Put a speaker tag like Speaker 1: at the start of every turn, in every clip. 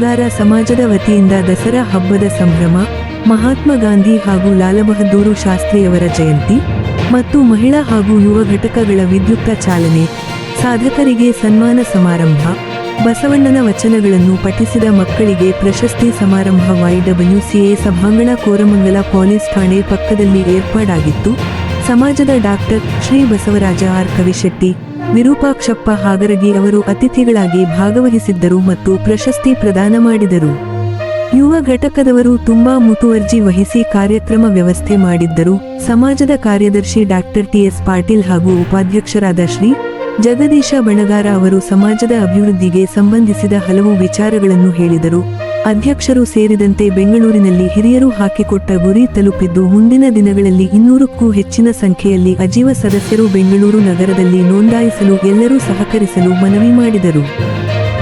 Speaker 1: ಬಂಗಾರ ಸಮಾಜದ ವತಿಯಿಂದ ದಸರಾ ಹಬ್ಬದ ಸಂಭ್ರಮ, ಮಹಾತ್ಮ ಗಾಂಧಿ ಹಾಗೂ ಲಾಲಬಹದ್ದೂರು ಶಾಸ್ತ್ರಿಯವರ ಜಯಂತಿ ಮತ್ತು ಮಹಿಳಾ ಹಾಗೂ ಯುವ ಘಟಕಗಳ ವಿದ್ಯುಕ್ತ ಚಾಲನೆ, ಸಾಧಕರಿಗೆ ಸನ್ಮಾನ ಸಮಾರಂಭ, ಬಸವಣ್ಣನ ವಚನಗಳನ್ನು ಪಠಿಸಿದ ಮಕ್ಕಳಿಗೆ ಪ್ರಶಸ್ತಿ ಸಮಾರಂಭ YWCA ಸಭಾಂಗಣ ಕೋರಮಂಗಲ ಪೊಲೀಸ್ ಠಾಣೆ ಪಕ್ಕದಲ್ಲಿ ಏರ್ಪಾಡಾಗಿತ್ತು. ಸಮಾಜದ ಡಾಕ್ಟರ್ ಶ್ರೀ ಬಸವರಾಜ ಆರ್ ಕವಿಶೆಟ್ಟಿ, ವಿರೂಪಾಕ್ಷಪ್ಪ ಹಾಗರಗಿ ಅವರು ಅತಿಥಿಗಳಾಗಿ ಭಾಗವಹಿಸಿದ್ದರು ಮತ್ತು ಪ್ರಶಸ್ತಿ ಪ್ರದಾನ ಮಾಡಿದರು. ಯುವ ಘಟಕದವರು ತುಂಬಾ ಮುತುವರ್ಜಿ ವಹಿಸಿ ಕಾರ್ಯಕ್ರಮ ವ್ಯವಸ್ಥೆ ಮಾಡಿದ್ದರು. ಸಮಾಜದ ಕಾರ್ಯದರ್ಶಿ ಡಾಕ್ಟರ್ TS ಪಾಟೀಲ್ ಹಾಗೂ ಉಪಾಧ್ಯಕ್ಷರಾದ ಶ್ರೀ ಜಗದೀಶ ಬಣಗಾರ ಅವರು ಸಮಾಜದ ಅಭಿವೃದ್ಧಿಗೆ ಸಂಬಂಧಿಸಿದ ಹಲವು ವಿಚಾರಗಳನ್ನು ಹೇಳಿದರು. ಅಧ್ಯಕ್ಷರು ಸೇರಿದಂತೆ ಬೆಂಗಳೂರಿನಲ್ಲಿ ಹಿರಿಯರು ಹಾಕಿಕೊಟ್ಟ ಗುರಿ ತಲುಪಿದ್ದು, ಮುಂದಿನ ದಿನಗಳಲ್ಲಿ 200ಕ್ಕೂ ಹೆಚ್ಚಿನ ಸಂಖ್ಯೆಯಲ್ಲಿ ಅಜೀವ ಸದಸ್ಯರು ಬೆಂಗಳೂರು ನಗರದಲ್ಲಿ ನೋಂದಾಯಿಸಲು ಎಲ್ಲರೂ ಸಹಕರಿಸಲು ಮನವಿ ಮಾಡಿದರು.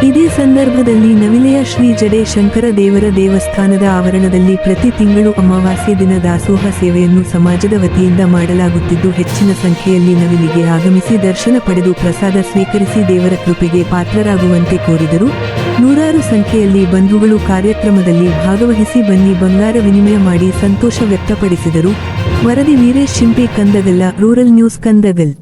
Speaker 1: ಇದೇ ಸಂದರ್ಭದಲ್ಲಿ ನವಿಲೆಯ ಶ್ರೀ ಜಡೆ ಶಂಕರ ದೇವರ ದೇವಸ್ಥಾನದ ಆವರಣದಲ್ಲಿ ಪ್ರತಿ ತಿಂಗಳು ಅಮಾವಾಸ್ಯೆ ದಿನ ದಾಸೋಹ ಸೇವೆಯನ್ನು ಸಮಾಜದ ವತಿಯಿಂದ ಮಾಡಲಾಗುತ್ತಿದ್ದು, ಹೆಚ್ಚಿನ ಸಂಖ್ಯೆಯಲ್ಲಿ ನವಿಲಿಗೆ ಆಗಮಿಸಿ ದರ್ಶನ ಪಡೆದು ಪ್ರಸಾದ ಸ್ವೀಕರಿಸಿ ದೇವರ ಕೃಪೆಗೆ ಪಾತ್ರರಾಗುವಂತೆ ಕೋರಿದರು. ನೂರಾರು ಸಂಖ್ಯೆಯಲ್ಲಿ ಬಂಧುಗಳು ಕಾರ್ಯಕ್ರಮದಲ್ಲಿ ಭಾಗವಹಿಸಿ ಬನ್ನಿ ಬಂಗಾರ ವಿನಿಮಯ ಮಾಡಿ ಸಂತೋಷ ವ್ಯಕ್ತಪಡಿಸಿದರು. ವರದಿ ವೀರೇಶ್ ಶಿಂಪಿ, ಕಂದಗಲ್ಲ, ರೂರಲ್ ನ್ಯೂಸ್, ಕಂದಗಲ್.